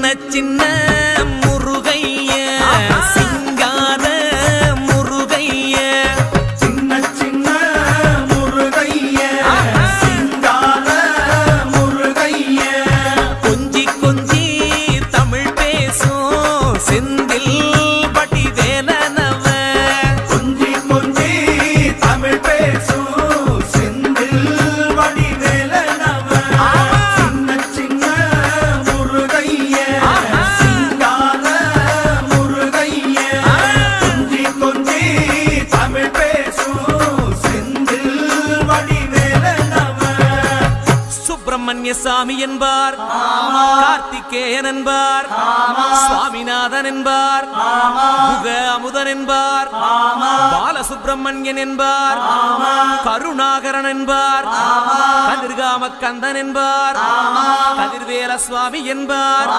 சின்ன முருகைய சிங்கார முருகைய சின்ன சின்ன முருகைய சிங்கார முருகைய கொஞ்சி கொஞ்சி தமிழ் பேசும் செந்தில் பட்டி வேலனவ கொஞ்சி கொஞ்சி தமிழ் பேசும் செந்தில் படி வேலனவ சின்ன சின்ன முருகைய சிங்கார முருகைய கொஞ்சி கொஞ்சி தமிழ் பேசும் செந்தில் படி வேலனவ சுப்பிரமணிய சாமி என்பார் கார்த்திகேயன் என்பார் சுவாமிநாதன் என்பார் முக அமுதன் என்பார் பாலசுப்பிரமணியன் என்பார் கருணாகரன் என்பார் கதிர்காம கந்தன் என்பார் கதிர்வேல சுவாமி என்பார்